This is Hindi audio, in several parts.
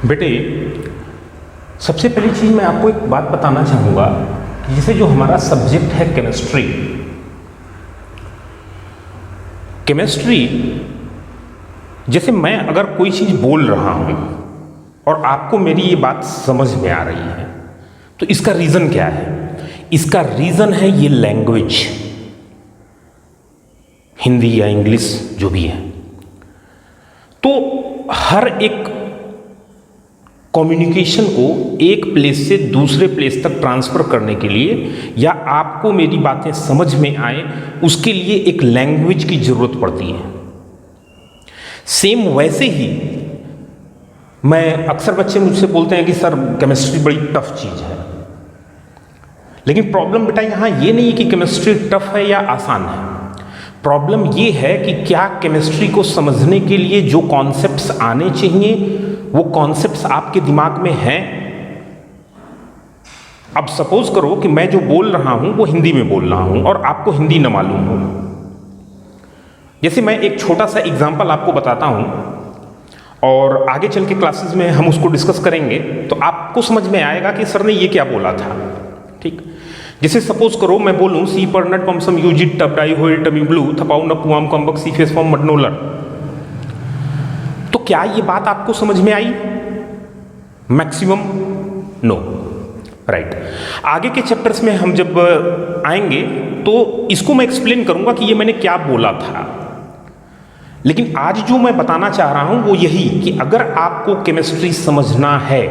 बेटे, सबसे पहली चीज़ मैं आपको एक बात बताना चाहूँगा कि जैसे जो हमारा सब्जेक्ट है केमिस्ट्री, जैसे मैं अगर कोई चीज़ बोल रहा हूँ और आपको मेरी ये बात समझ में आ रही है, तो इसका रीज़न क्या है? इसका रीज़न है ये लैंग्वेज, हिंदी या इंग्लिश जो भी है। तो हर एक कम्युनिकेशन को एक प्लेस से दूसरे प्लेस तक ट्रांसफ़र करने के लिए या आपको मेरी बातें समझ में आए, उसके लिए एक लैंग्वेज की ज़रूरत पड़ती है। सेम वैसे ही मैं अक्सर बच्चे मुझसे बोलते हैं कि सर केमिस्ट्री बड़ी टफ चीज़ है, लेकिन प्रॉब्लम बेटा यहाँ ये नहीं है कि केमिस्ट्री टफ है या आसान है। प्रॉब्लम ये है कि क्या केमिस्ट्री को समझने के लिए जो कॉन्सेप्ट्स आने चाहिए वो कॉन्सेप्ट्स आपके दिमाग में हैं। अब सपोज करो कि मैं जो बोल रहा हूं वो हिंदी में बोल रहा हूं और आपको हिंदी न मालूम हो। जैसे मैं एक छोटा सा एग्जांपल आपको बताता हूं और आगे चल के क्लासेस में हम उसको डिस्कस करेंगे तो आपको समझ में आएगा कि सर ने ये क्या बोला था। ठीक, जैसे सपोज करो मैं बोलूं सी परनट पम्सम यूजिट टबडाई होइल टमी ब्लू थपाउ न पुआम कम्बक सी फेस फॉर्म मडनोलर, तो क्या ये बात आपको समझ में आई? Maximum no, right. आगे के चैप्टर्स में हम जब आएंगे तो इसको मैं एक्सप्लेन करूंगा कि ये मैंने क्या बोला था। लेकिन आज जो मैं बताना चाह रहा हूं वो यही कि अगर आपको केमिस्ट्री समझना है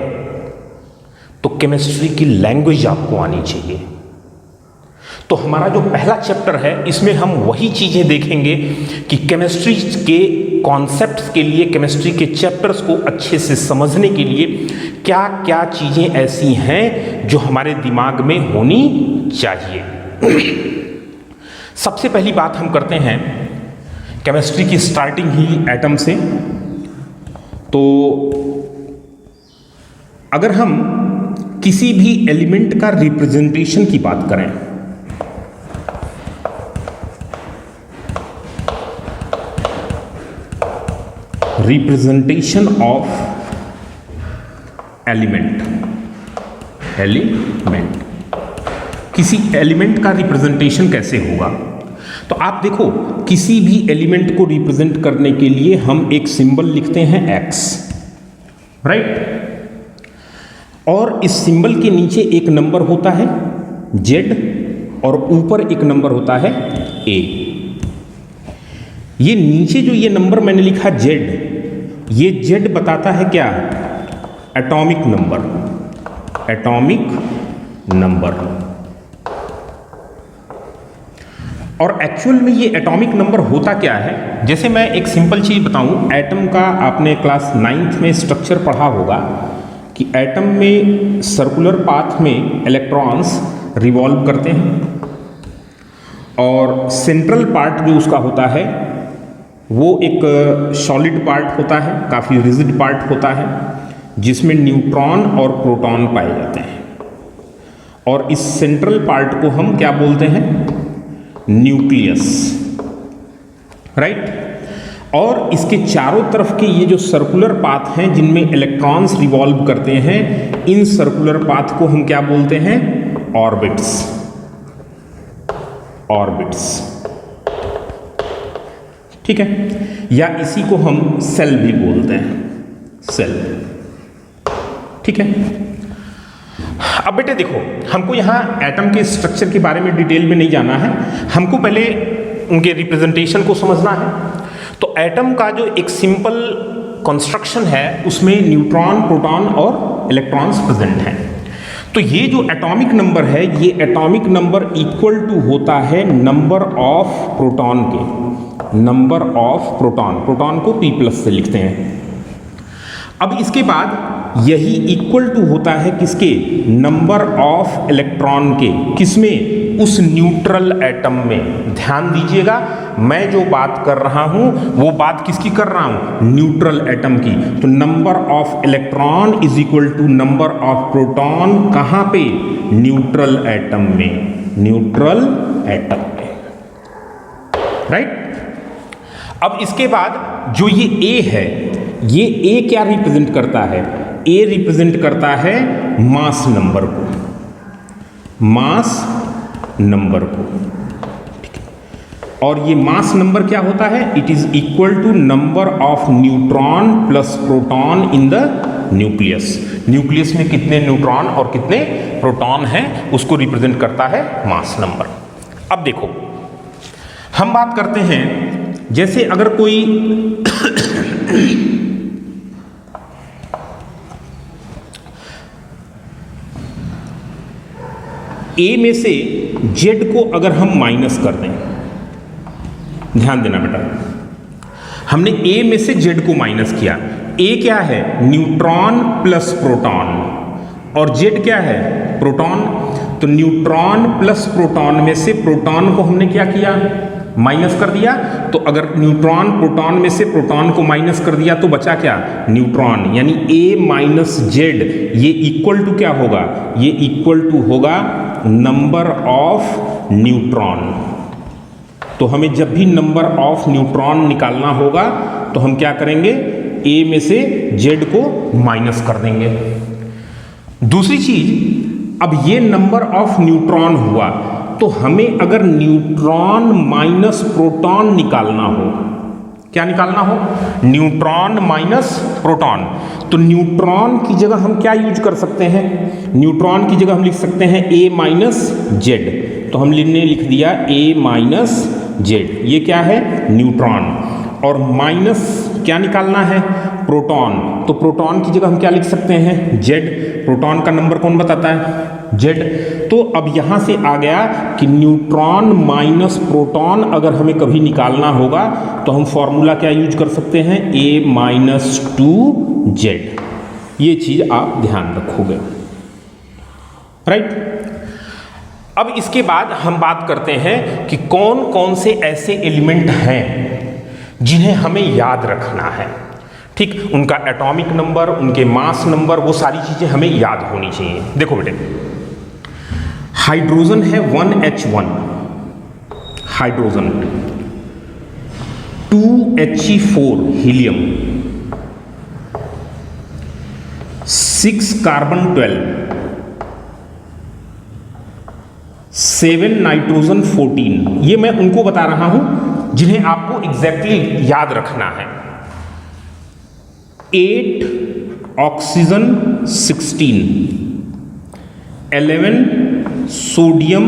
तो केमिस्ट्री की लैंग्वेज आपको आनी चाहिए। तो हमारा जो पहला चैप्टर है इसमें हम वही चीज़ें देखेंगे कि केमिस्ट्री के कॉन्सेप्ट्स के लिए, केमिस्ट्री के चैप्टर्स को अच्छे से समझने के लिए क्या क्या चीज़ें ऐसी हैं जो हमारे दिमाग में होनी चाहिए। सबसे पहली बात हम करते हैं केमिस्ट्री की स्टार्टिंग ही एटम से। तो अगर हम किसी भी एलिमेंट का रिप्रेजेंटेशन की बात करें, रिप्रेजेंटेशन ऑफ एलिमेंट, किसी एलिमेंट का रिप्रेजेंटेशन कैसे होगा? तो आप देखो, किसी भी एलिमेंट को रिप्रेजेंट करने के लिए हम एक सिंबल लिखते हैं x, राइट, और इस सिंबल के नीचे एक नंबर होता है z और ऊपर एक नंबर होता है a। ये नीचे जो ये नंबर मैंने लिखा z, ये z बताता है क्या? Atomic number. और एक्चुअल में ये एटॉमिक नंबर होता क्या है? जैसे मैं एक सिंपल चीज़ बताऊं, एटम का आपने क्लास 9th में स्ट्रक्चर पढ़ा होगा कि एटम में सर्कुलर पाथ में इलेक्ट्रॉन्स रिवॉल्व करते हैं और सेंट्रल पार्ट जो उसका होता है वो एक सॉलिड पार्ट होता है, काफ़ी रिजिड पार्ट होता है, जिसमें न्यूट्रॉन और प्रोटॉन पाए जाते हैं। और इस सेंट्रल पार्ट को हम क्या बोलते हैं? Nucleus, right. और इसके चारों तरफ के ये जो सर्कुलर पाथ हैं जिनमें इलेक्ट्रॉन्स रिवॉल्व करते हैं, इन सर्कुलर पाथ को हम क्या बोलते हैं? ऑर्बिट्स। ठीक है, या इसी को हम सेल भी बोलते हैं, सेल। ठीक है, अब बेटे देखो, हमको यहाँ एटम के स्ट्रक्चर के बारे में डिटेल में नहीं जाना है, हमको पहले उनके रिप्रेजेंटेशन को समझना है। तो एटम का जो एक सिंपल कंस्ट्रक्शन है उसमें न्यूट्रॉन, प्रोटॉन और इलेक्ट्रॉन्स प्रेजेंट हैं। तो ये जो एटॉमिक नंबर है, ये एटॉमिक नंबर इक्वल टू होता है नंबर ऑफ प्रोटॉन के, नंबर ऑफ प्रोटॉन को P+ से लिखते हैं। अब इसके बाद यही इक्वल टू होता है किसके? नंबर ऑफ इलेक्ट्रॉन के, किसमें? उस न्यूट्रल एटम में। ध्यान दीजिएगा, मैं जो बात कर रहा हूं वो बात किसकी कर रहा हूं? न्यूट्रल एटम की। तो number of electron is equal to number of proton, कहां पे? न्यूट्रल एटम में, राइट। अब इसके बाद जो ये A है, ये A क्या रिप्रेजेंट करता है? ए रिप्रेजेंट करता है मास नंबर को, मास नंबर को, ठीक है। और ये मास नंबर क्या होता है? It is equal to number of neutron plus proton in the nucleus. Nucleus में कितने न्यूट्रॉन और कितने प्रोटॉन हैं उसको रिप्रेजेंट करता है मास नंबर। अब देखो, हम बात करते हैं जैसे अगर कोई ए में से जेड को अगर हम माइनस कर दें, ध्यान देना बेटा, हमने ए में से जेड को माइनस किया। ए क्या है? न्यूट्रॉन प्लस प्रोटॉन, और जेड क्या है? प्रोटॉन। तो न्यूट्रॉन प्लस प्रोटॉन में से प्रोटॉन को हमने क्या किया? माइनस कर दिया। तो अगर न्यूट्रॉन प्रोटॉन में से प्रोटॉन को माइनस कर दिया तो बचा क्या? न्यूट्रॉन। यानी ए माइनस जेड ये इक्वल टू क्या होगा? ये इक्वल टू होगा नंबर ऑफ न्यूट्रॉन। तो हमें जब भी नंबर ऑफ न्यूट्रॉन निकालना होगा तो हम क्या करेंगे? ए में से जेड को माइनस कर देंगे। दूसरी चीज, अब ये नंबर ऑफ न्यूट्रॉन हुआ तो हमें अगर न्यूट्रॉन माइनस प्रोटॉन निकालना हो, क्या निकालना हो? Neutron minus proton. तो न्यूट्रॉन की जगह हम क्या यूज कर सकते हैं? न्यूट्रॉन की जगह हम लिख सकते हैं ए माइनस जेड। तो हम लिख दिया ए माइनस जेड। ये क्या है? न्यूट्रॉन। और माइनस क्या निकालना है? प्रोटॉन। तो प्रोटॉन की जगह हम क्या लिख सकते हैं? जेड। प्रोटॉन का नंबर कौन बताता है? जेड। तो अब यहां से आ गया कि न्यूट्रॉन माइनस प्रोटॉन अगर हमें कभी निकालना होगा तो हम फॉर्मूला क्या यूज कर सकते हैं? ए माइनस टू जेड। ये चीज आप ध्यान रखोगे, राइट। अब इसके बाद हम बात करते हैं कि कौन कौन से ऐसे एलिमेंट हैं जिन्हें हमें याद रखना है, ठीक। उनका एटॉमिक नंबर, उनके मास नंबर, वो सारी चीजें हमें याद होनी चाहिए। देखो बेटे, हाइड्रोजन है 1H1, hydrogen, 2He4 helium, 6 carbon 12, 7 nitrogen 14। ये मैं उनको बता रहा हूं जिन्हें आपको एग्जैक्टली याद रखना है। 8 ऑक्सीजन 16, 11 सोडियम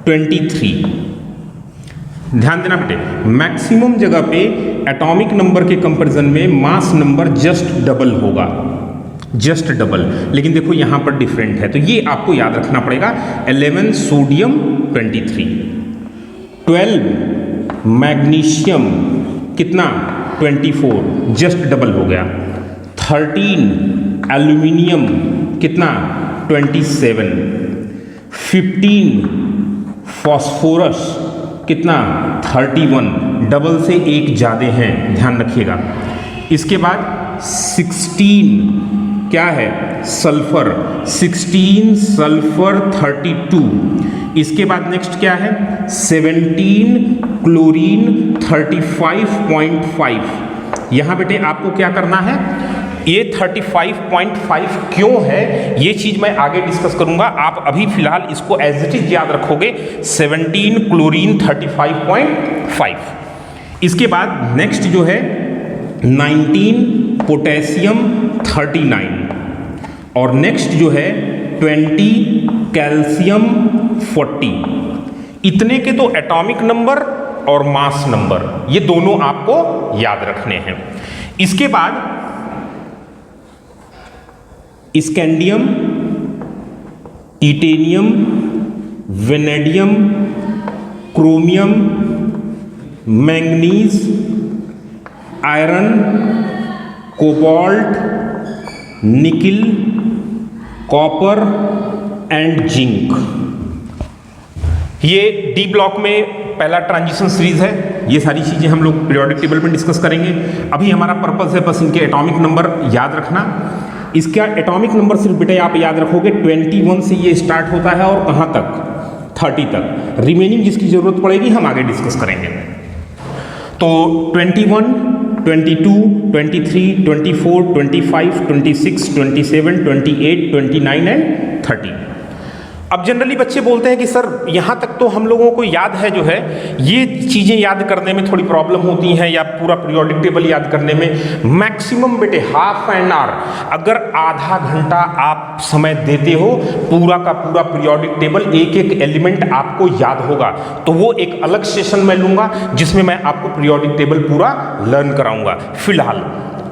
23। ध्यान देना बेटे, मैक्सिमम जगह पे एटॉमिक नंबर के कंपैरिजन में मास नंबर जस्ट डबल होगा, जस्ट डबल। लेकिन देखो यहां पर डिफरेंट है, तो ये आपको याद रखना पड़ेगा। 11 सोडियम 23, 12 मैग्नीशियम कितना? 24, जस्ट डबल हो गया। 13 एल्यूमिनियम कितना? 27, 15 फॉस्फोरस कितना? 31, डबल से एक ज्यादा हैं, ध्यान रखिएगा। इसके बाद 16 क्या है? Sulphur, 16 sulphur 32। इसके बाद नेक्स्ट क्या है? 17 क्लोरीन 35.5। यहां बेटे आपको क्या करना है? ये 35.5 क्यों है ये चीज मैं आगे डिस्कस करूंगा। आप अभी फिलहाल इसको एज इट इज याद रखोगे, 17 क्लोरीन 35.5। इसके बाद नेक्स्ट जो है 19 पोटेशियम 39, और नेक्स्ट जो है 20 कैल्शियम 40। इतने के तो एटॉमिक नंबर और मास नंबर, ये दोनों आपको याद रखने हैं। इसके बाद scandium, titanium, vanadium, chromium, manganese, iron, cobalt, nickel, copper and zinc. ये डी ब्लॉक में पहला ट्रांजिशन सीरीज है। ये सारी चीजें हम लोग पीरियोडिक टेबल में डिस्कस करेंगे। अभी हमारा पर्पस है बस इनके एटॉमिक नंबर याद रखना। इसका एटॉमिक नंबर सिर्फ बेटे आप याद रखोगे 21 से ये स्टार्ट होता है और कहां तक? 30 तक। रिमेनिंग जिसकी जरूरत पड़ेगी हम आगे डिस्कस करेंगे। तो 21 22, 23, 24, 25, 26, 27, 28, 29 एंड 30। अब जनरली बच्चे बोलते हैं कि सर यहाँ तक तो हम लोगों को याद है, जो है ये चीज़ें याद करने में थोड़ी प्रॉब्लम होती हैं, या पूरा पीरियोडिक टेबल याद करने में मैक्सिमम बेटे हाफ एन आवर, अगर आधा घंटा आप समय देते हो पूरा का पूरा पीरियोडिक टेबल एक एक एलिमेंट आपको याद होगा। तो वो एक अलग सेशन मैं लूँगा जिसमें मैं आपको पीरियोडिक टेबल पूरा लर्न कराऊँगा। फिलहाल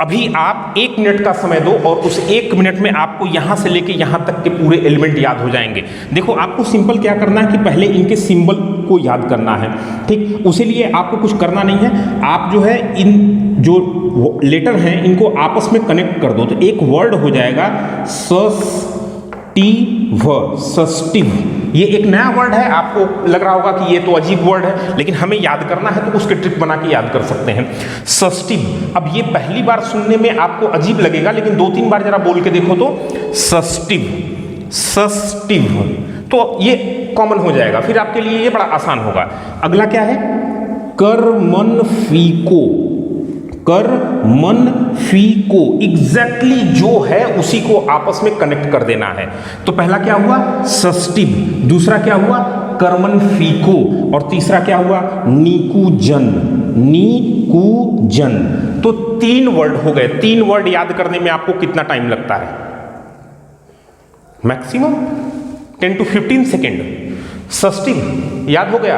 अभी आप 1 मिनट का समय दो और उस 1 मिनट में आपको यहाँ से लेके यहाँ तक के पूरे एलिमेंट याद हो जाएंगे। देखो आपको सिंपल क्या करना है कि पहले इनके सिंबल को याद करना है, ठीक। उसी लिए आपको कुछ करना नहीं है, आप जो है इन जो लेटर हैं इनको आपस में कनेक्ट कर दो, तो एक वर्ड हो जाएगा सस्टिव। ये एक नया वर्ड है, आपको लग रहा होगा कि ये तो अजीब वर्ड है, लेकिन हमें याद करना है तो उसके ट्रिक बना के याद कर सकते हैं। सस्टिव, अब ये पहली बार सुनने में आपको अजीब लगेगा, लेकिन 2-3 बार जरा बोल के देखो तो सस्टिव, सस्टिव, तो ये कॉमन हो जाएगा, फिर आपके लिए ये बड़ा आसान होगा। अगला क्या है? करमन फीको, कर मन फी को, एग्जैक्टली जो है उसी को आपस में कनेक्ट कर देना है। तो पहला क्या हुआ? सस्टिव, दूसरा क्या हुआ? करमन फी को, और तीसरा क्या हुआ? नीकुजन, नीकुजन। तो 3 वर्ड हो गए। 3 वर्ड याद करने में आपको कितना टाइम लगता है? Maximum 10 to 15 second. सस्टिव याद हो गया,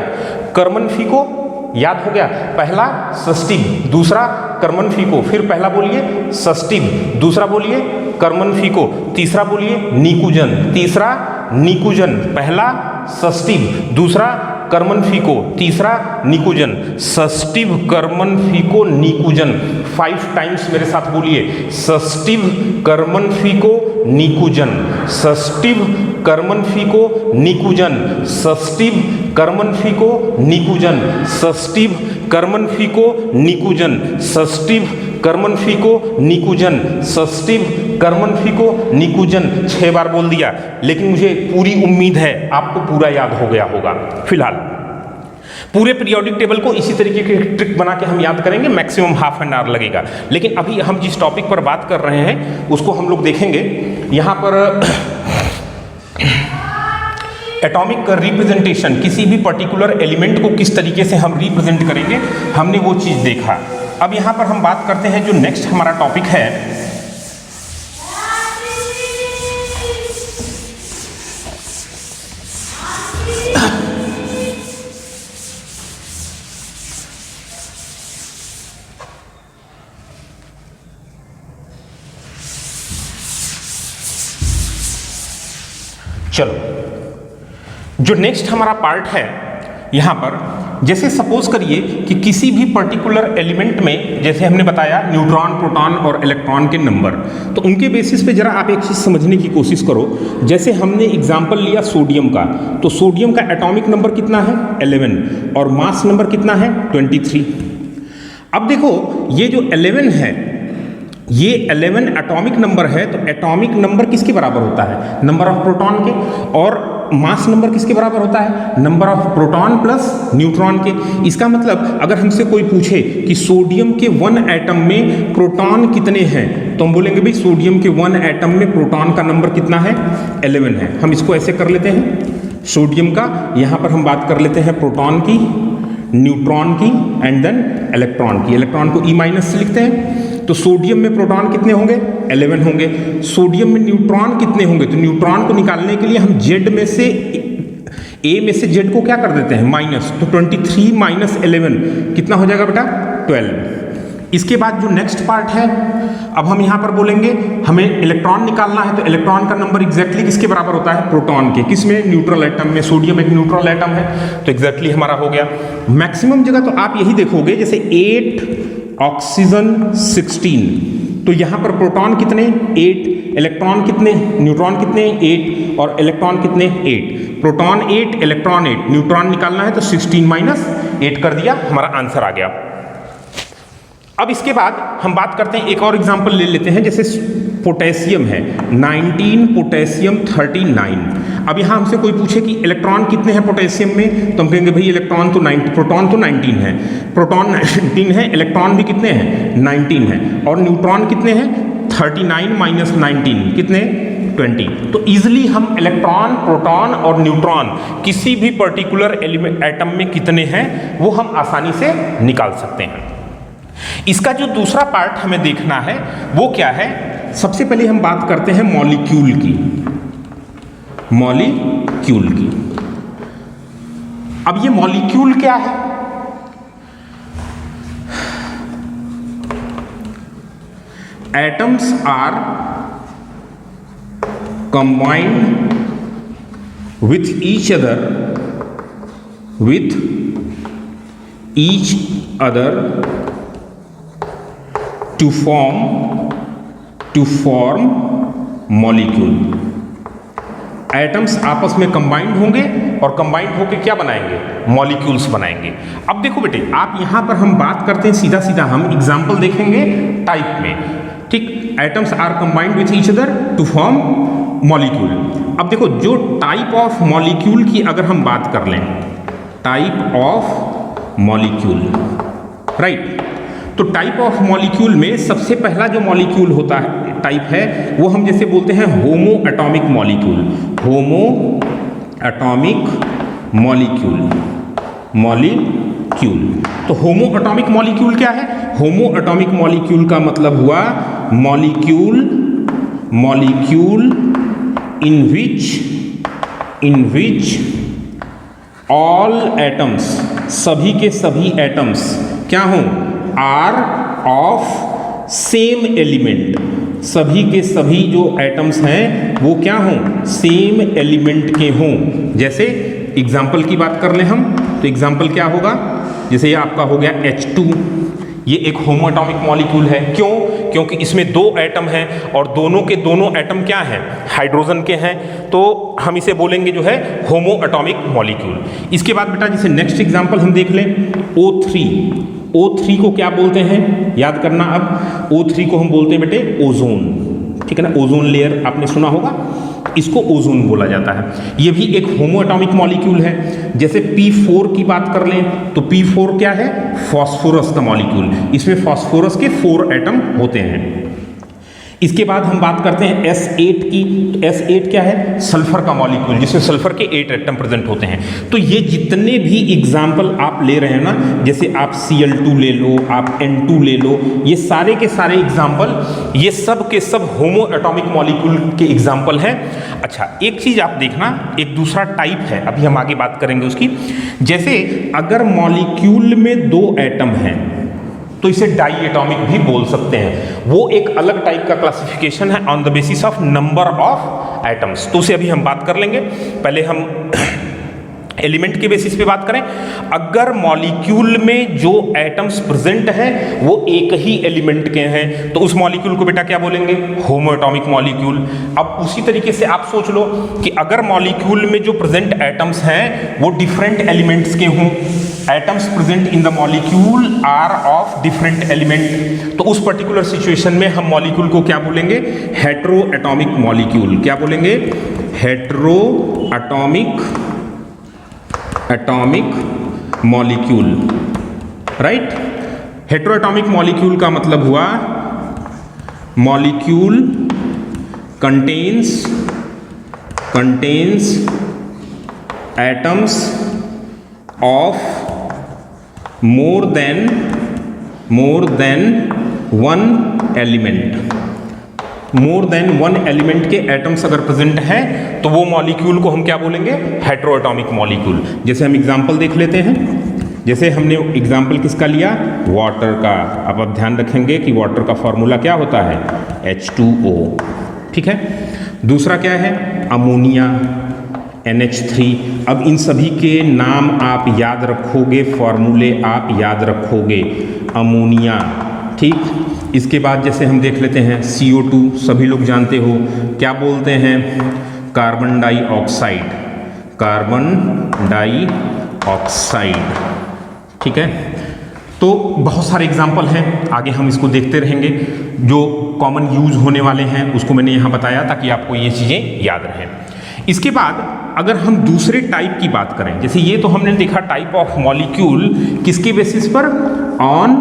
करमन फी को याद हो गया, पहला सस्टिव, दूसरा कर्मन फीको, फिर पहला बोलिए सस्टिव, दूसरा बोलिए कर्मन फीको, तीसरा बोलिए नीकुजन, तीसरा नीकुजन, पहला सस्टिव, दूसरा कर्मन फीको, तीसरा नीकुजन, सस्टिव कर्मन फीको नीकुजन। 5 टाइम्स मेरे साथ बोलिए, सस्टिव कर्मन फीको नीकुजन, सस्टिव कर्मन फीको नीकुजन, सस्टिव कर्मन फीको नीकुजन, सस्टिव कर्मन फीको नीकुजन, सस्टिव कर्मन फीको नीकुजन, सस्टिव कर्मन फीको नीकुजन। 6 बार बोल दिया, लेकिन मुझे पूरी उम्मीद है आपको पूरा याद हो गया होगा। फिलहाल पूरे पीरियोडिक टेबल को इसी तरीके की ट्रिक बना के हम याद करेंगे, मैक्सिमम हाफ एन आवर लगेगा। लेकिन अभी हम जिस टॉपिक पर बात कर रहे हैं उसको हम लोग देखेंगे। यहाँ पर एटॉमिक रिप्रेजेंटेशन, किसी भी पर्टिकुलर एलिमेंट को किस तरीके से हम रिप्रेजेंट करेंगे, हमने वो चीज़ देखा। अब यहाँ पर हम बात करते हैं जो नेक्स्ट हमारा टॉपिक है, चलो जो नेक्स्ट हमारा पार्ट है यहाँ पर, जैसे सपोज करिए कि किसी भी पर्टिकुलर एलिमेंट में, जैसे हमने बताया न्यूट्रॉन, प्रोटॉन और इलेक्ट्रॉन के नंबर, तो उनके बेसिस पे जरा आप एक चीज़ समझने की कोशिश करो। जैसे हमने एग्जांपल लिया सोडियम का, तो सोडियम का एटॉमिक नंबर कितना है? 11, और मास नंबर कितना है? 23। अब देखो ये जो 11 है, ये 11 एटॉमिक नंबर है, तो एटॉमिक नंबर किसके बराबर होता है? नंबर ऑफ प्रोटॉन के। और मास नंबर किसके बराबर होता है? Number of proton plus neutron के। इसका मतलब अगर हमसे कोई पूछे कि सोडियम के 1 एटम में प्रोटॉन कितने हैं, तो हम बोलेंगे भाई सोडियम के 1 एटम में प्रोटॉन का नंबर कितना है? 11 है। हम इसको ऐसे कर लेते हैं, सोडियम का यहाँ पर हम बात कर लेते हैं प्रोटॉन की, न्यूट्रॉन की एंड देन इलेक्ट्रॉन की। इलेक्ट्रॉन को E- से लिखते हैं। तो सोडियम में प्रोटॉन कितने होंगे? 11 होंगे। सोडियम में न्यूट्रॉन कितने होंगे? तो न्यूट्रॉन को निकालने के लिए हम Z में से, A में से Z को क्या कर देते हैं? माइनस। तो 23 माइनस 11 कितना हो जाएगा बेटा? 12। इसके बाद जो नेक्स्ट पार्ट है, अब हम यहाँ पर बोलेंगे हमें इलेक्ट्रॉन निकालना है, तो इलेक्ट्रॉन का नंबर एग्जैक्टली किसके बराबर होता है? प्रोटॉन के। किसमें? न्यूट्रल एटम में। सोडियम एक न्यूट्रल एटम है, तो एग्जैक्टली हमारा हो गया। मैक्सिमम जगह तो आप यही देखोगे, जैसे 8 ऑक्सीजन 16, तो यहाँ पर प्रोटॉन कितने? 8, इलेक्ट्रॉन कितने? न्यूट्रॉन कितने? 8, और इलेक्ट्रॉन कितने? 8। प्रोटॉन 8, इलेक्ट्रॉन 8, न्यूट्रॉन निकालना है तो 16 माइनस 8 कर दिया, हमारा आंसर आ गया। अब इसके बाद हम बात करते हैं, एक और एग्जांपल ले लेते हैं, जैसे पोटेशियम है 19, पोटेशियम 39। अब यहाँ हमसे कोई पूछे कि इलेक्ट्रॉन कितने हैं पोटेशियम में, तो हम कहेंगे भाई इलेक्ट्रॉन तो 90, प्रोटॉन तो 19 है, प्रोटॉन 19 है, इलेक्ट्रॉन भी कितने हैं 19 है, और न्यूट्रॉन कितने हैं 39 माइनस 19 कितने 20। तो इजिली हम इलेक्ट्रॉन, प्रोटॉन और न्यूट्रॉन किसी भी पर्टिकुलर एलिमेंट एटम में कितने हैं वो हम आसानी से निकाल सकते हैं। इसका जो दूसरा पार्ट हमें देखना है वो क्या है, सबसे पहले हम बात करते हैं मॉलिक्यूल की। मॉलिक्यूल की, अब ये मॉलिक्यूल क्या है? Atoms are combined with each other to form molecule. Atoms आपस में कंबाइंड होंगे और कंबाइंड होकर क्या बनाएंगे, मॉलिक्यूल्स बनाएंगे। अब देखो बेटे, आप यहां पर हम बात करते हैं सीधा सीधा, हम एग्जांपल देखेंगे टाइप में, ठीक। Atoms are combined with each other to form molecule. अब देखो, जो टाइप ऑफ मॉलिक्यूल की अगर हम बात कर लें, टाइप ऑफ मॉलिक्यूल, राइट। तो टाइप ऑफ मॉलिक्यूल में सबसे पहला जो मॉलिक्यूल होता है, टाइप है, वो हम जैसे बोलते हैं होमो एटॉमिक मॉलिक्यूल। होमो एटॉमिक मॉलिक्यूल, मॉलिक्यूल। तो होमो एटॉमिक मॉलिक्यूल क्या है? होमो एटॉमिक मॉलिक्यूल का मतलब हुआ molecule in which all atoms, सभी के सभी एटम्स क्या हों, आर ऑफ सेम एलिमेंट, सभी के सभी जो एटम्स हैं वो क्या हों, सेम एलिमेंट के हों। जैसे एग्जाम्पल की बात कर लें हम, तो एग्जाम्पल क्या होगा, जैसे ये आपका हो गया H2, ये एक होमो एटॉमिक मॉलिक्यूल है। क्यों? क्योंकि इसमें दो एटम हैं और दोनों के दोनों एटम क्या हैं, हाइड्रोजन के हैं, तो हम इसे बोलेंगे जो है होमो एटॉमिक मॉलिक्यूल। इसके बाद बेटा जैसे नेक्स्ट एग्जांपल हम देख लें, O3। O3 को क्या बोलते हैं, याद करना। अब O3 को हम बोलते हैं बेटे ओजोन, ठीक है ना, ओजोन लेयर आपने सुना होगा, इसको ओजोन बोला जाता है। ये भी एक होमो एटॉमिक मॉलिक्यूल है। जैसे P4 की बात कर लें, तो P4 क्या है, फास्फोरस का मॉलिक्यूल, इसमें फास्फोरस के 4 एटम होते हैं। इसके बाद हम बात करते हैं S8 की, तो S8 क्या है, सल्फर का मॉलिक्यूल, जिसमें सल्फर के 8 एटम प्रेजेंट होते हैं। तो ये जितने भी एग्जाम्पल आप ले रहे हैं ना, जैसे आप Cl2 ले लो, आप N2 ले लो, ये सारे के सारे एग्जाम्पल, ये सब के सब होमो एटॉमिक मॉलिक्यूल के एग्जाम्पल हैं। अच्छा, एक चीज आप देखना, एक दूसरा टाइप है, अभी हम आगे बात करेंगे उसकी। जैसे अगर मॉलिक्यूल में 2 एटम हैं तो इसे डाई एटॉमिक भी बोल सकते हैं, वो एक अलग टाइप का क्लासिफिकेशन है on the basis of number of atoms. तो उसे अभी हम बात कर लेंगे। पहले हम एलिमेंट के बेसिस पे बात करें, अगर मॉलिक्यूल में जो एटम्स प्रेजेंट हैं वो एक ही एलिमेंट के हैं तो उस मॉलिक्यूल को बेटा क्या बोलेंगे, होमो एटॉमिक मॉलिक्यूल। अब उसी तरीके से आप सोच लो कि अगर मॉलिक्यूल में जो प्रेजेंट एटम्स हैं वो डिफरेंट एलिमेंट्स के हों, atoms present in the molecule are of different element, तो उस पर्टिकुलर सिचुएशन में हम मॉलिक्यूल को क्या बोलेंगे, हेटेरो एटॉमिक मॉलिक्यूल। क्या बोलेंगे, hetero atomic molecule, right. Hetero atomic molecule का मतलब हुआ molecule contains atoms of more than one element. More than one element के एटम्स अगर प्रेजेंट हैं तो वो मॉलिक्यूल को हम क्या बोलेंगे, हेटेरो एटॉमिक मॉलिक्यूल। जैसे हम एग्जांपल देख लेते हैं, जैसे हमने एग्जांपल किसका लिया, वाटर का। अब आप ध्यान रखेंगे कि वाटर का फॉर्मूला क्या होता है, H2O, ठीक है। दूसरा क्या है, अमोनिया, NH3। अब इन सभी के नाम आप याद रखोगे, फॉर्मूले आप याद रखोगे, अमोनिया, ठीक। इसके बाद जैसे हम देख लेते हैं CO2, सभी लोग जानते हो क्या बोलते हैं, कार्बन डाइऑक्साइड, कार्बन डाइऑक्साइड, ठीक है। तो बहुत सारे एग्जाम्पल हैं, आगे हम इसको देखते रहेंगे। जो कॉमन यूज होने वाले हैं उसको मैंने यहाँ बताया ताकि आपको ये चीज़ें याद रहें। इसके बाद अगर हम दूसरे टाइप की बात करें, जैसे ये तो हमने देखा टाइप ऑफ मॉलिक्यूल, किसके बेसिस पर? On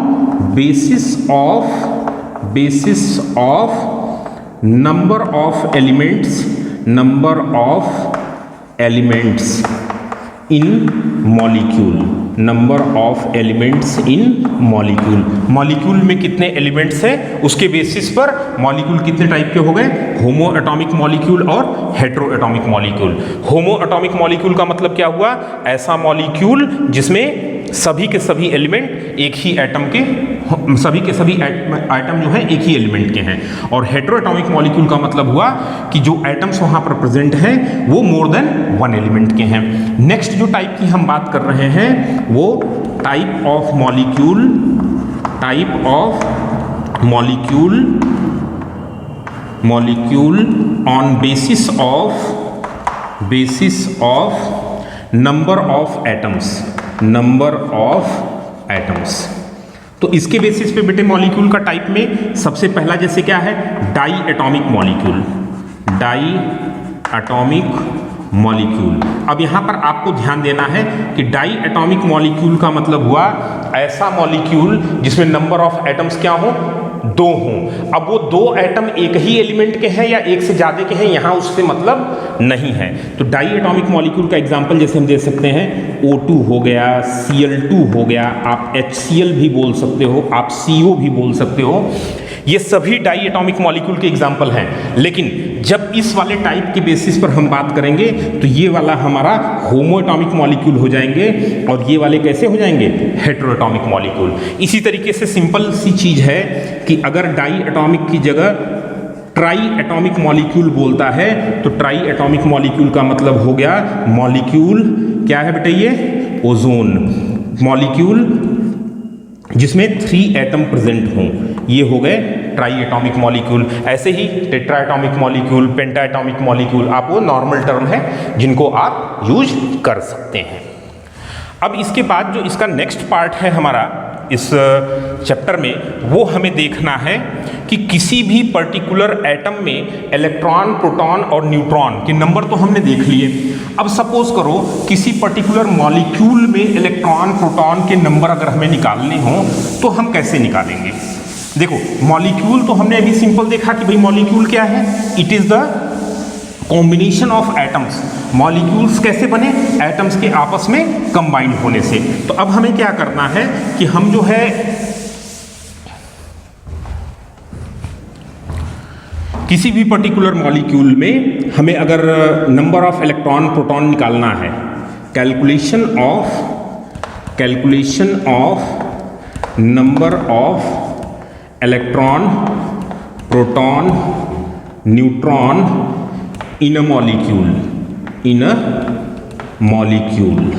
basis of number of elements in molecule, number of elements in molecule. Molecule में कितने एलिमेंट्स हैं उसके बेसिस पर मॉलिक्यूल कितने टाइप के हो गए? होमो एटॉमिक मॉलिक्यूल और हेटेरो एटॉमिक मॉलिक्यूल। होमो एटॉमिक मॉलिक्यूल का मतलब क्या हुआ? ऐसा मॉलिक्यूल जिसमें सभी के सभी एलिमेंट एक ही एटम के, सभी के सभी एटम जो हैं एक ही एलिमेंट के हैं। और हेटेरो एटॉमिक मॉलिक्यूल का मतलब हुआ कि जो एटम्स वहाँ पर प्रेजेंट हैं वो मोर देन वन एलिमेंट के हैं। नेक्स्ट जो टाइप की हम बात कर रहे हैं वो type of molecule on basis of number of atoms. तो इसके बेसिस पे बेटे मॉलिक्यूल का टाइप में सबसे पहला जैसे क्या है? Diatomic molecule. अब यहाँ पर आपको ध्यान देना है कि डाई एटॉमिक मॉलिक्यूल का मतलब हुआ ऐसा मॉलिक्यूल जिसमें नंबर ऑफ एटम्स क्या हो? दो हों। अब वो दो एटम एक ही एलिमेंट के हैं या एक से ज़्यादा के हैं, यहाँ उससे मतलब नहीं है। तो डाई एटॉमिक मॉलिक्यूल का एग्जांपल जैसे हम दे सकते हैं O2 हो गया, Cl2 हो गया, आप HCl भी बोल सकते हो, आप CO भी बोल सकते हो। ये सभी डाई एटॉमिक मॉलिक्यूल के एग्जाम्पल हैं। लेकिन जब इस वाले टाइप के बेसिस पर हम बात करेंगे तो ये वाला हमारा होमो एटॉमिक मॉलिक्यूल हो जाएंगे और ये वाले कैसे हो जाएंगे? Hetero atomic molecule. इसी तरीके से सिंपल सी चीज है कि अगर डाई एटॉमिक की जगह ट्राई एटॉमिक मॉलिक्यूल बोलता है तो ट्राई एटॉमिक मॉलिक्यूल का मतलब हो गया मॉलिक्यूल क्या है बेटा? ये ओजोन मॉलिक्यूल जिसमें 3 एटम प्रेजेंट हों, ये हो गए ट्राई एटॉमिक मॉलिक्यूल। ऐसे ही टेट्रा एटॉमिक मॉलिक्यूल, पेंटा एटॉमिक मॉलिक्यूल, आप वो नॉर्मल टर्म है जिनको आप यूज कर सकते हैं। अब इसके बाद जो इसका नेक्स्ट पार्ट है हमारा इस चैप्टर में, वो हमें देखना है कि किसी भी पर्टिकुलर एटम में इलेक्ट्रॉन, प्रोटॉन और न्यूट्रॉन के नंबर तो हमने देख लिए। अब सपोज करो किसी पर्टिकुलर मॉलिक्यूल में इलेक्ट्रॉन, प्रोटॉन के नंबर अगर हमें निकालने हों तो हम कैसे निकालेंगे? देखो मॉलिक्यूल तो हमने अभी सिंपल देखा कि भाई मॉलिक्यूल क्या है? It is the combination of atoms. Molecules कैसे बने? एटम्स के आपस में कंबाइंड होने से। तो अब हमें क्या करना है कि हम जो है किसी भी पर्टिकुलर मॉलिक्यूल में हमें अगर नंबर ऑफ इलेक्ट्रॉन, प्रोटॉन निकालना है, calculation of number of electron, proton, neutron in a molecule.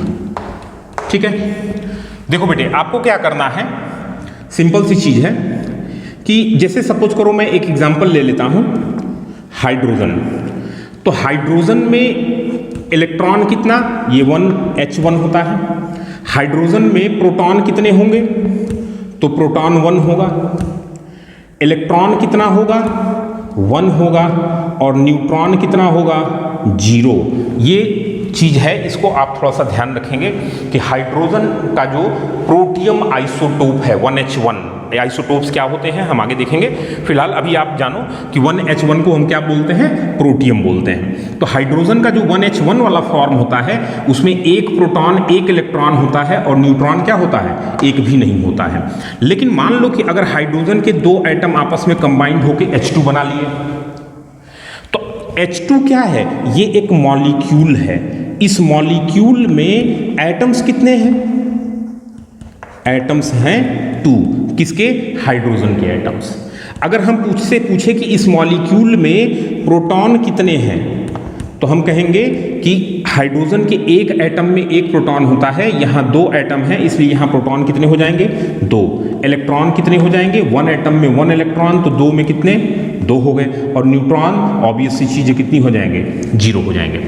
ठीक है, देखो बेटे आपको क्या करना है, सिंपल सी चीज है कि जैसे सपोज करो मैं एक एग्जांपल ले लेता हूं, हाइड्रोजन। तो हाइड्रोजन में इलेक्ट्रॉन कितना? ये 1H1 होता है। हाइड्रोजन में प्रोटॉन कितने होंगे? तो प्रोटॉन 1 होगा। इलेक्ट्रॉन कितना होगा? 1 होगा। और न्यूट्रॉन कितना होगा? 0। ये चीज है, इसको आप थोड़ा सा ध्यान रखेंगे कि हाइड्रोजन का जो प्रोटियम आइसोटोप है 1H1, आइसोटोप्स क्या होते हैं हम आगे देखेंगे। फिलहाल अभी आप जानो कि 1H1 को हम क्या बोलते हैं? प्रोटियम बोलते हैं। तो हाइड्रोजन का जो 1H1 वाला फॉर्म होता है उसमें एक प्रोटॉन, एक इलेक्ट्रॉन होता है और न्यूट्रॉन क्या होता है? एक भी नहीं होता है। लेकिन मान लो कि अगर हाइड्रोजन के 2 एटम आपस में कंबाइंड होकर H2 बना लिए, तो H2 क्या है? ये एक मॉलिक्यूल है। इस मॉलिक्यूल में एटम्स कितने हैं? एटम्स हैं 2। किसके? हाइड्रोजन के एटम्स। अगर हम पूछे कि इस मॉलिक्यूल में प्रोटॉन कितने हैं, तो हम कहेंगे कि हाइड्रोजन के एक एटम में एक प्रोटॉन होता है, यहाँ 2 एटम हैं, इसलिए यहाँ प्रोटॉन कितने हो जाएंगे? 2। इलेक्ट्रॉन कितने हो जाएंगे? 1 एटम में 1 इलेक्ट्रॉन, तो 2 में कितने? 2 हो गए। और न्यूट्रॉन ऑब्वियस सी चीज़ें कितनी हो जाएंगे? 0 हो जाएंगे।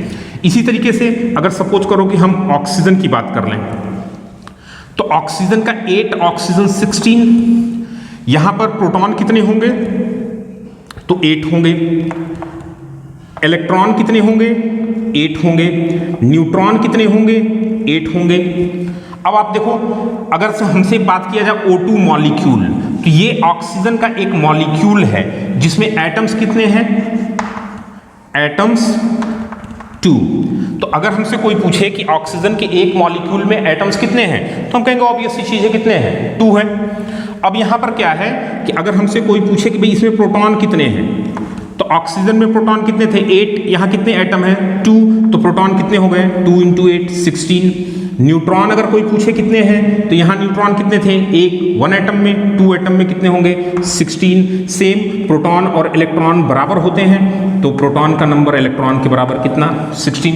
इसी तरीके से अगर सपोज करो कि हम ऑक्सीजन की बात कर लें, तो ऑक्सीजन का 8, ऑक्सीजन 16। यहां पर प्रोटॉन कितने होंगे? तो 8 होंगे। इलेक्ट्रॉन कितने होंगे? 8 होंगे। न्यूट्रॉन कितने होंगे? 8 होंगे। अब आप देखो, अगर से हमसे बात किया जाए O2 मॉलिक्यूल, तो ये ऑक्सीजन का एक मॉलिक्यूल है जिसमें एटम्स कितने हैं? एटम्स 2। तो अगर हमसे कोई पूछे कि ऑक्सीजन के एक मॉलिक्यूल में एटम्स कितने हैं, तो हम कहेंगे ऑब्वियस सी चीज है, कितने हैं? 2 हैं। अब यहां पर क्या है कि अगर हमसे कोई पूछे कि भाई इसमें प्रोटॉन कितने हैं, तो ऑक्सीजन में प्रोटॉन कितने थे? 8। यहां कितने एटम है? 2। तो प्रोटॉन कितने हो गए? 2 × 8 16। न्यूट्रॉन अगर कोई पूछे कितने हैं, तो यहां न्यूट्रॉन कितने थे? 1 एटम में। 2 एटम में कितने होंगे? 16। सेम, प्रोटॉन और इलेक्ट्रॉन बराबर होते हैं, तो प्रोटॉन का नंबर इलेक्ट्रॉन के बराबर कितना? 16।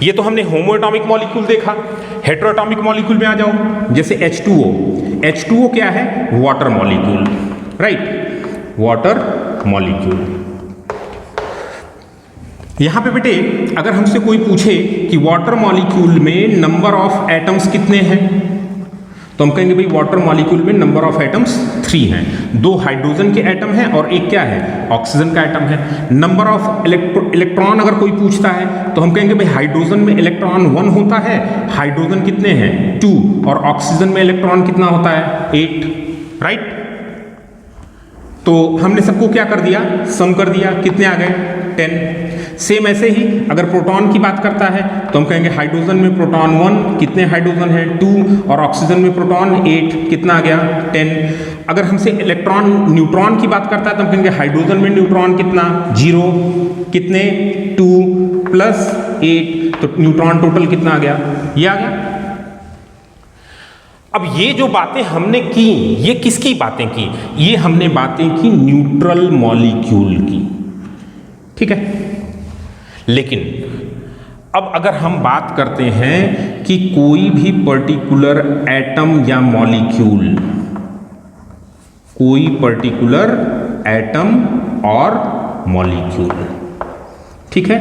ये तो हमने होमोएटॉमिक मॉलिक्यूल देखा। हेटेरोएटॉमिक मॉलिक्यूल में आ जाओ, जैसे H2O। H2O क्या है? Water molecule, right, water molecule. यहां पे बेटे अगर हमसे कोई पूछे कि वाटर मॉलिक्यूल में नंबर ऑफ एटम्स कितने हैं, तो हम कहेंगे भाई वाटर मॉलिक्यूल में नंबर ऑफ एटम्स 3 हैं। 2 हाइड्रोजन के एटम हैं और एक क्या है? ऑक्सीजन का एटम है। नंबर ऑफ इलेक्ट्रॉन अगर कोई पूछता है, तो हम कहेंगे भाई हाइड्रोजन में इलेक्ट्रॉन 1 होता है, हाइड्रोजन कितने हैं? 2, और ऑक्सीजन में इलेक्ट्रॉन कितना होता है? 8, राइट। तो हमने सबको क्या कर दिया? सम कर दिया। कितने आ गए? 10। सेम ऐसे ही अगर प्रोटॉन की बात करता है, तो हम कहेंगे हाइड्रोजन में प्रोटॉन 1, कितने हाइड्रोजन है? 2, और ऑक्सीजन में प्रोटॉन 8, कितना आ गया? 10। अगर हमसे इलेक्ट्रॉन न्यूट्रॉन की बात करता है, तो हम कहेंगे हाइड्रोजन में न्यूट्रॉन कितना? 0, कितने? 2 + 8, तो न्यूट्रॉन टोटल कितना आ गया? ये आ गया। अब ये जो बातें हमने की, ये किसकी बातें की? ये हमने बातें की न्यूट्रल मॉलिक्यूल की, ठीक है। लेकिन अब अगर हम बात करते हैं कि कोई भी पर्टिकुलर एटम या मॉलिक्यूल, कोई पर्टिकुलर एटम और मॉलिक्यूल, ठीक है,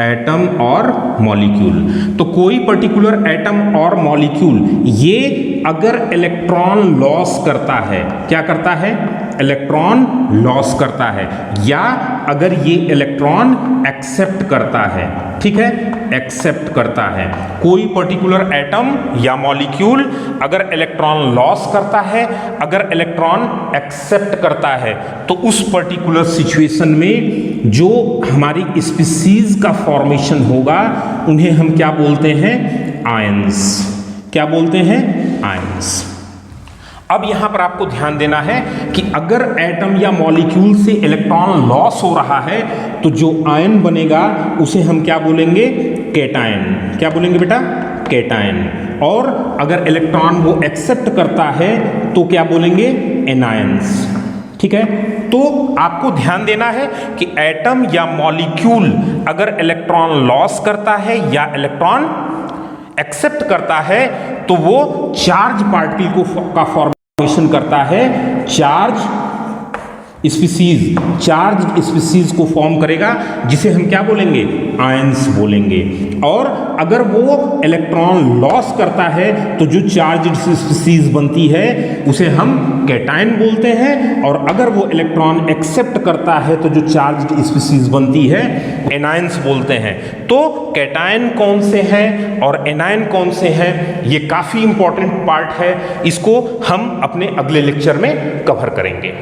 एटम और मॉलिक्यूल, तो कोई पर्टिकुलर एटम और मॉलिक्यूल ये अगर इलेक्ट्रॉन लॉस करता है, क्या करता है? इलेक्ट्रॉन लॉस करता है, या अगर ये इलेक्ट्रॉन एक्सेप्ट करता है, ठीक है, एक्सेप्ट करता है। कोई पर्टिकुलर एटम या मॉलिक्यूल अगर इलेक्ट्रॉन लॉस करता है, अगर इलेक्ट्रॉन एक्सेप्ट करता है, तो उस पर्टिकुलर सिचुएशन में जो हमारी स्पीसीज का फॉर्मेशन होगा, उन्हें हम क्या बोलते हैं? आयंस। क्या बोलते हैं? आयंस। अब यहां पर आपको ध्यान देना है कि अगर एटम या मॉलिक्यूल से इलेक्ट्रॉन लॉस हो रहा है, तो जो आयन बनेगा उसे हम क्या बोलेंगे? कैटायन। क्या बोलेंगे बेटा? कैटायन। और अगर इलेक्ट्रॉन वो एक्सेप्ट करता है, तो क्या बोलेंगे? एनायंस, ठीक है। तो आपको ध्यान देना है कि एटम या मॉलिक्यूल अगर इलेक्ट्रॉन लॉस करता है या इलेक्ट्रॉन एक्सेप्ट करता है, तो वो चार्ज पार्टिकल का फॉर्मेशन करता है, चार्ज स्पीसीज को फॉर्म करेगा, जिसे हम क्या बोलेंगे? आयंस बोलेंगे। और अगर वो इलेक्ट्रॉन लॉस करता है, तो जो चार्ज स्पीसीज बनती है उसे हम कैटायन बोलते हैं, और अगर वो इलेक्ट्रॉन एक्सेप्ट करता है, तो जो चार्ज स्पीसीज बनती है एनायंस बोलते हैं। तो कैटायन कौन से हैं और एनायन कौन से हैं, ये काफी इंपॉर्टेंट पार्ट है, इसको हम अपने अगले लेक्चर में कवर करेंगे।